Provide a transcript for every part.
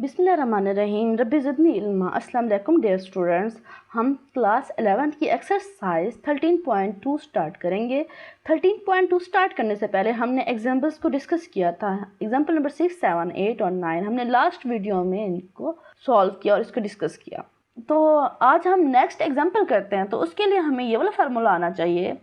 बिस्मिल्लाहिर्रहमानिर्रहीम रब्बी ज़िदनी इल्मा। अस्सलाम वालेकुम डियर स्टूडेंट्स, हम क्लास 11 की एक्सरसाइज 13.2 स्टार्ट करेंगे। 13.2 स्टार्ट करने से पहले हमने एग्जाम्पल्स को डिस्कस किया था। एग्जाम्पल नंबर 6, 7, 8 और 9 हमने लास्ट वीडियो में इनको सॉल्व किया और इसको डिस्कस किया। तो आज हम नेक्स्ट एग्जाम्पल करते हैं। तो उसके लिए हमें ये वाला फार्मूला आना चाहिए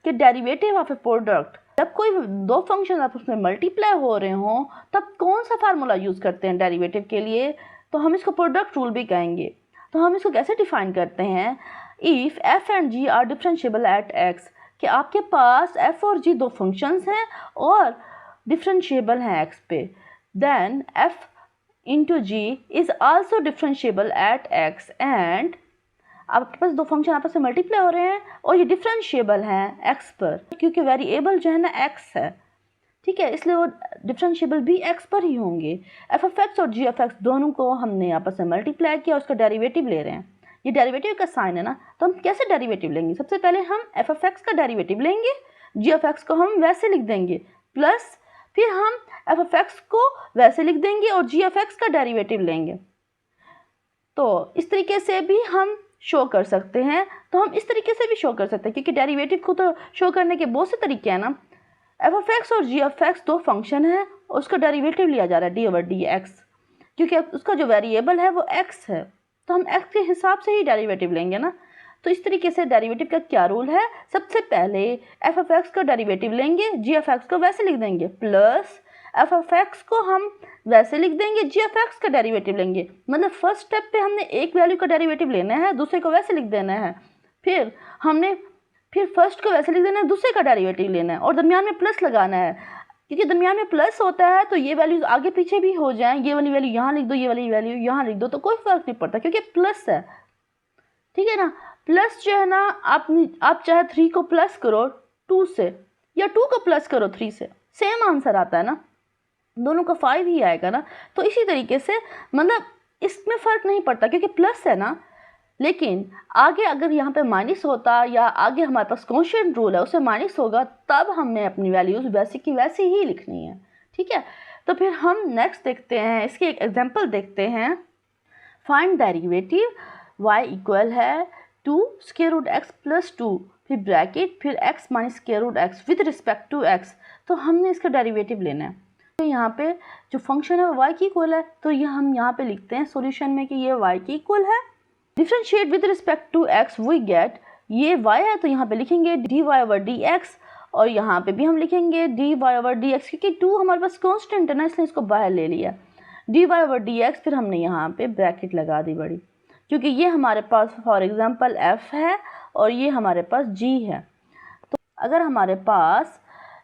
कि डेरिवेटिव ऑफ ए प्रोडक्ट, जब कोई दो फंक्शन आपस में मल्टीप्लाई हो रहे हों तब कौन सा फार्मूला यूज़ करते हैं डेरिवेटिव के लिए। तो हम इसको प्रोडक्ट रूल भी कहेंगे। तो हम इसको कैसे डिफाइन करते हैं, if F and G are differentiable at x, कि आपके पास एफ और जी दो फंक्शंस हैं और डिफरेंशिएबल हैं एक्स पे, then F into G is also differentiable at x and आपके पास दो फंक्शन आपस में मल्टीप्लाई हो रहे हैं और ये डिफरेंशिएबल हैं एक्स पर, क्योंकि वेरिएबल जो है ना एक्स है, ठीक है, इसलिए वो डिफरेंशिएबल भी एक्स पर ही होंगे। एफ ऑफ एक्स और जी ऑफ एक्स दोनों को हमने आपस में मल्टीप्लाई किया, उसका डेरिवेटिव ले रहे हैं। ये डेरिवेटिव का साइन है ना, तो हम कैसे डेरिवेटिव लेंगे। सबसे पहले हम एफ ऑफ एक्स का डेरिवेटिव लेंगे, जी ऑफ एक्स को हम वैसे लिख देंगे प्लस, फिर हम एफ ऑफ एक्स को वैसे लिख देंगे और जी ऑफ एक्स का डेरिवेटिव लेंगे। तो इस तरीके से भी हम शो कर सकते हैं। तो हम इस तरीके से भी शो कर सकते हैं, क्योंकि डेरिवेटिव को तो शो करने के बहुत से तरीके हैं ना। एफ ऑफ एक्स और जी ऑफ एक्स दो फंक्शन है और उसका डेरिवेटिव लिया जा रहा है डी ओवर डी एक्स, क्योंकि उसका जो वेरिएबल है वो एक्स है, तो हम एक्स के हिसाब से ही डेरिवेटिव लेंगे ना। तो इस तरीके से डेरिवेटिव का क्या रूल है, सबसे पहले एफ ऑफ एक्स का डेरिवेटिव लेंगे, जी ऑफ एक्स को वैसे लिख देंगे प्लस एफ ऑफ एक्स को हम वैसे लिख देंगे, जी ऑफ एक्स का डेरिवेटिव लेंगे। मतलब फर्स्ट स्टेप पे हमने एक वैल्यू का डेरिवेटिव लेना है, दूसरे को वैसे लिख देना है, फिर फर्स्ट को वैसे लिख देना है, दूसरे का डेरिवेटिव लेना है और दरमियान में प्लस लगाना है, क्योंकि दरमियान में प्लस होता है तो ये वैल्यूज आगे पीछे भी हो जाएं। ये वाली वैल्यू यहाँ लिख दो, ये वाली वैल्यू यहाँ लिख दो, तो कोई फर्क नहीं पड़ता क्योंकि प्लस है, ठीक है ना। प्लस जो है ना, आप चाहे 3 को प्लस करो 2 से या 2 को प्लस करो 3 से, सेम आंसर आता है ना, दोनों का 5 ही आएगा ना। तो इसी तरीके से मतलब इसमें फ़र्क नहीं पड़ता क्योंकि प्लस है ना। लेकिन आगे अगर यहाँ पे माइनस होता या आगे हमारे पास कॉन्स्टेंट रूल है उससे माइनस होगा, तब हमने अपनी वैल्यूज़ वैसे की वैसे ही लिखनी है, ठीक है। तो फिर हम नेक्स्ट देखते हैं, इसकी एक एग्जांपल देखते हैं। फाइंड डेरिवेटिव y इक्वल है 2 स्क्वायर रूट x प्लस 2, फिर ब्रैकेट, फिर x minus square root x with respect to x। तो हमने इसका डेरिवेटिव लेना है। तो यहाँ पे जो फंक्शन है वो y की इक्वल है, तो ये हम यहाँ पे लिखते हैं सॉल्यूशन में कि ये y की इक्वल है। Differentiate with respect to x we get, ये y है तो यहाँ पे लिखेंगे dy ओवर dx और यहाँ पे भी हम लिखेंगे dy ओवर dx, क्योंकि 2 हमारे पास कांस्टेंट है ना, इसलिए इसको बाहर ले लिया dy ओवर dx। फिर हमने यहाँ पे ब्रैकेट लगा दी बड़ी, क्योंकि ये हमारे पास फॉर एग्जांपल f है और ये हमारे पास g है। तो अगर हमारे पास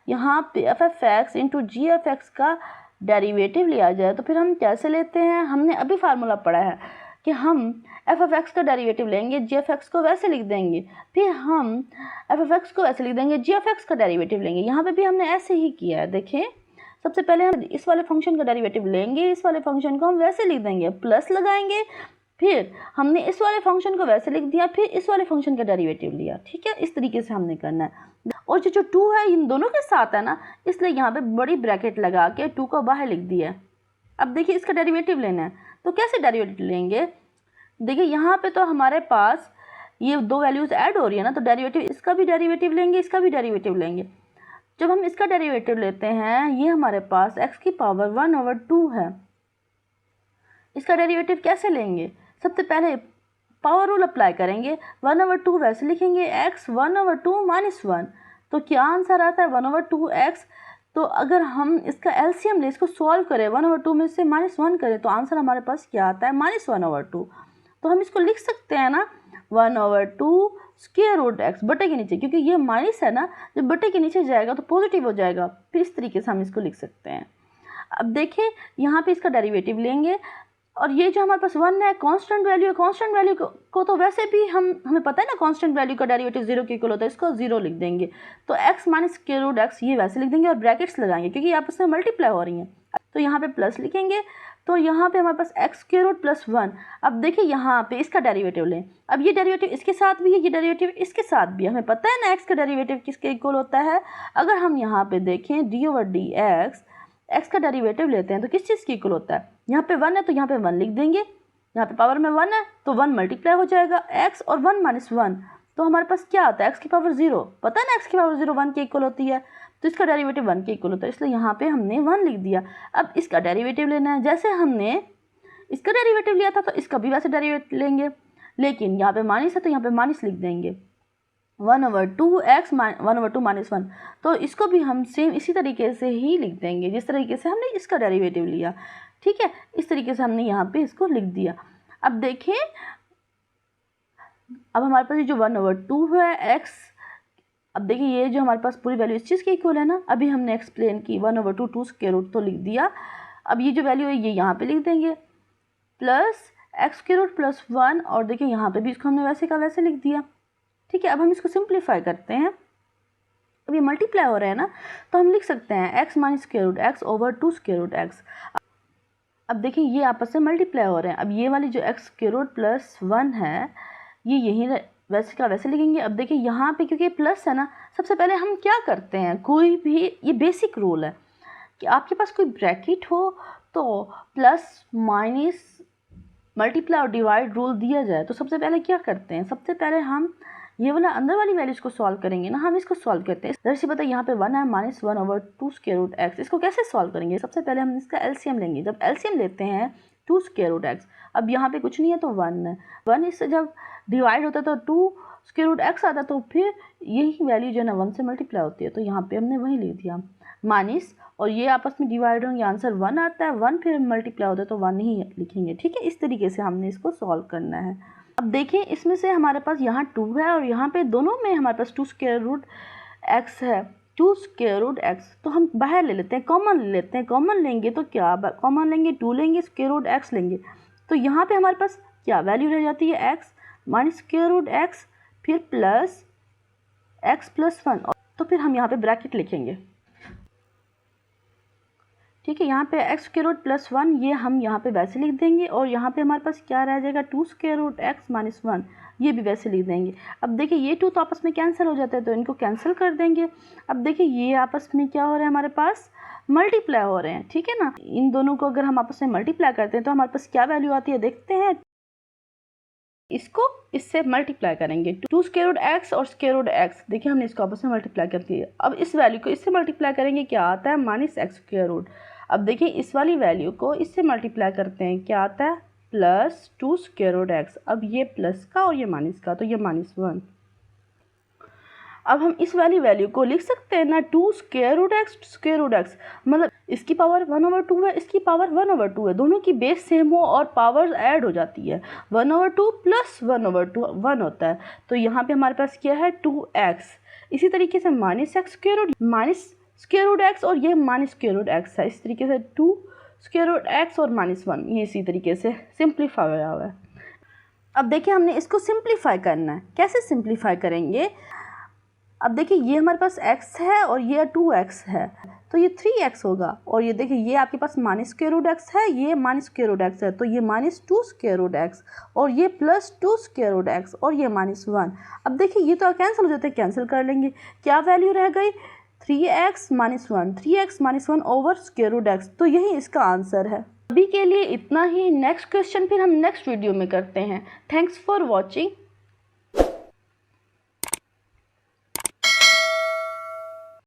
यहाँ पे एफ एफ एक्स इंटू जी एफ एक्स का डेरिवेटिव लिया जाए तो फिर हम कैसे लेते हैं। हमने अभी फार्मूला पढ़ा है कि हम एफ एफ एक्स का डेरिवेटिव लेंगे, जी एफ एक्स को वैसे लिख देंगे, फिर हम एफ एफ एक्स को वैसे लिख देंगे, जी एफ एक्स का डेरिवेटिव लेंगे। यहाँ पे भी हमने ऐसे ही किया है। देखें, सबसे पहले हम इस वाले फंक्शन का डेरिवेटिव लेंगे, इस वाले फंक्शन को हम वैसे लिख देंगे, प्लस लगाएंगे, फिर हमने इस वाले फंक्शन को वैसे लिख दिया, फिर इस वाले फंक्शन का डेरिवेटिव लिया, ठीक है। इस तरीके से हमने करना है। और जो 2 है इन दोनों के साथ है ना, इसलिए यहाँ पे बड़ी ब्रैकेट लगा के 2 को बाहर लिख दिया है। अब देखिए इसका डेरिवेटिव लेना है, तो कैसे डेरिवेटिव लेंगे। देखिए यहाँ पे तो हमारे पास ये दो वैल्यूज ऐड हो रही है ना, तो डेरिवेटिव, इसका भी डेरिवेटिव लेंगे, इसका भी डेरिवेटिव लेंगे। जब हम इसका डेरिवेटिव लेते हैं, ये हमारे पास x की पावर 1 ओवर 2 है। इसका डेरिवेटिव कैसे लेंगे, सबसे पहले पावर रूल अप्लाई करेंगे, 1 ओवर 2 वैसे लिखेंगे, x 1 ओवर 2 माइनस 1, तो क्या आंसर आता है 1 ओवर 2x। तो अगर हम इसका एलसीएम ले, इसको सॉल्व करें, 1 ओवर 2 में से माइनस 1 करें तो आंसर हमारे पास क्या आता है, माइनस 1 ओवर 2। तो हम इसको लिख सकते हैं ना 1 ओवर 2 स्क्वायर रूट x बटे के नीचे, क्योंकि ये माइनस है ना, जब बटे के नीचे जाएगा तो पॉजिटिव हो जाएगा, फिर इस तरीके से हम इसको लिख सकते हैं। अब देखिए यहाँ पे इसका डेरिवेटिव लेंगे और ये जो हमारे पास 1 है कांस्टेंट वैल्यू है, कांस्टेंट वैल्यू को तो वैसे भी हमें पता है ना कांस्टेंट वैल्यू का डेरिवेटिव 0 के इक्वल होता है, इसको 0 लिख देंगे। तो x minus square root x ये वैसे लिख देंगे और ब्रैकेट्स लगाएंगे क्योंकि आपस में मल्टीप्लाई हो रही हैं, तो यहाँ पे प्लस लिखेंगे। तो यहाँ पे हमारे पास x स्क्वायर रूट प्लस 1। अब देखिए यहाँ पे इसका डेरिवेटिव लें, अब ये डेरिवेटिव इसके साथ भी है, ये डेरिवेटिव इसके साथ भी है, हमें पता है ना x का डेरिवेटिव किसके इक्वल होता है। अगर हम यहाँ पे देखें D over D x, x का डेरिवेटिव लेते हैं तो किस चीज़ की इक्वल होता है, यहाँ पे 1 है तो यहाँ पे 1 लिख देंगे, यहाँ पे पावर में 1 है तो 1 मल्टीप्लाई हो जाएगा एक्स और 1 माइनस 1, तो हमारे पास क्या आता है एक्स की पावर 0, पता है ना एक्स की पावर 0 1 के इक्वल होती है, तो इसका डेरिवेटिव 1 के इक्वल होता है, इसलिए यहाँ पे हमने 1 लिख दिया। अब इसका डेरिवेटिव लेना है, जैसे हमने इसका डेरिवेटिव लिया था तो इसका भी वैसे डेरिवेटिव लेंगे, लेकिन यहाँ पे माइनस है तो यहाँ पे माइनस लिख देंगे 1/2x 1/2 माइनस 1, तो इसको भी हम सेम इसी तरीके से ही लिख देंगे जिस तरीके से हमने इसका डेरिवेटिव लिया। ठीक है, इस तरीके से हमने यहाँ पे इसको लिख दिया। अब देखें, अब हमारे पास ये जो 1/2 है x, अब देखिए ये जो हमारे पास पूरी वैल्यू इस चीज़ के इक्वल है ना, अभी हमने एक्सप्लेन की 1/2 2 स्क्वायर रूट तो लिख दिया। अब ये जो वैल्यू है ये यहाँ पे लिख देंगे plus x square root plus 1, और देखिए यहाँ पे भी इसको हमने वैसे का वैसे लिख दिया। ठीक है, अब हम इसको सिंप्लीफाई करते हैं, अब ये मल्टीप्लाई हो रहे हैं ना, तो हम लिख सकते हैं x minus square root x over 2 square root x. अब देखिए ये आपस में मल्टीप्लाई हो रहे हैं, अब ये वाली जो एक्स स्क्वायर रूट प्लस 1 है ये यहीं वैसे का वैसे लिखेंगे। अब देखिए यहाँ पे क्योंकि प्लस है ना, सबसे पहले हम क्या करते हैं, कोई भी ये बेसिक रूल है कि आपके पास कोई ब्रैकेट हो तो प्लस माइनस मल्टीप्लाई और डिवाइड रूल दिया जाए तो सबसे पहले क्या करते हैं, सबसे पहले हम ये वाला अंदर वाली वैल्यूज को सॉल्व करेंगे ना, हम इसको सॉल्व करते हैं। जैसे पता है यहाँ पे 1 है माइनस 1/2 स्क्वायर रूट एक्स, इसको कैसे सॉल्व करेंगे, सबसे पहले हम इसका एलसीएम लेंगे। जब एलसीएम लेते हैं 2 स्क्वायर रूट एक्स, अब यहाँ पे कुछ नहीं है तो 1 है, 1 इससे जब डिवाइड होता है तो 2 स्क्वायर रूट एक्स आता है, तो फिर यही वैल्यू जो है ना 1 से मल्टीप्लाई होती है, तो यहाँ पे हमने वही लिख दिया माइनस, और ये आपस में डिवाइड होंगे, आंसर 1 आता है, 1 फिर मल्टीप्लाई होता है तो 1 ही लिखेंगे। ठीक है, इस तरीके से हमने इसको सॉल्व करना है। अब देखिए इसमें से हमारे पास यहाँ 2 है और यहाँ पे दोनों में हमारे पास 2 स्क्वायर रूट एक्स है, 2 स्क्वायर रूट एक्स, तो हम बाहर ले लेते हैं, कॉमन ले लेते हैं। कॉमन लेंगे तो क्या, कॉमन लेंगे 2 लेंगे, स्क्वायर रूट एक्स लेंगे, तो यहाँ पे हमारे पास क्या वैल्यू रह जाती है x minus square root x फिर प्लस एक्स प्लस 1, तो फिर हम यहाँ पे ब्रैकेट लिखेंगे। ठीक है, यहाँ पे एक्स स्क्वायर रूट प्लस 1 ये हम यहाँ पे वैसे लिख देंगे, और यहाँ पे हमारे पास क्या रह जाएगा 2 स्क्वायर रूट एक्स माइनस 1, ये भी वैसे लिख देंगे। अब देखिए ये 2 तो आपस में कैंसिल हो जाता है तो इनको कैंसिल कर देंगे। अब देखिए ये आपस में क्या हो रहा है, हमारे पास मल्टीप्लाई हो रहे हैं। ठीक है ना, इन दोनों को अगर हम आपस में मल्टीप्लाई करते हैं तो हमारे पास क्या वैल्यू आती है, देखते हैं। इसको इससे मल्टीप्लाई करेंगे 2 स्क्वायर रूट एक्स और स्क्वायर रूट एक्स, देखिए हमने इसको आपस में मल्टीप्लाई कर दिया। अब इस वैल्यू को इससे मल्टीप्लाई करेंगे, क्या आता है माइनस एक्स स्क्वायर रूट। अब देखिए इस वाली वैल्यू को इससे मल्टीप्लाई करते हैं, क्या आता है प्लस 2 स्क्वायर रूट एक्स। अब ये प्लस का और ये माइनस का, तो ये माइनस 1। अब हम इस वाली वैल्यू को लिख सकते हैं ना 2 square root x square root x, मतलब इसकी पावर 1/2 है, इसकी पावर 1/2 है, दोनों की बेस सेम हो और पावर्स ऐड हो जाती है, 1/2 प्लस 1/2 1 होता है, तो यहाँ पे हमारे पास क्या है 2x। इसी तरीके से minus x square root minus square root x और ये माइनस स्क्वायर रूट एक्स है, इस तरीके से 2 स्क्वायर रूट एक्स और माइनस 1, ये इसी तरीके से सिंप्लीफाई हुआ है। अब देखिए हमने इसको सिंप्लीफाई करना है, कैसे सिंप्लीफाई करेंगे। अब देखिए ये हमारे पास x है और ये 2x है, तो ये 3x होगा, और ये देखिए ये आपके पास माइनस स्क्वायर रूट x है, ये माइनस स्क्वायर रूट x है, तो ये माइनस 2 स्क्वायर रूट x और ये प्लस 2 स्क्वायर रूट x और ये माइनस 1। अब देखिए ये तो कैंसिल हो जाते हैं, कैंसिल कर लेंगे, क्या वैल्यू रह गई 3x minus 1, 3x minus 1 over square root x, तो यही इसका आंसर है। अभी के लिए इतना ही, नेक्स्ट क्वेश्चन फिर हम नेक्स्ट वीडियो में करते हैं। Thanks for watching.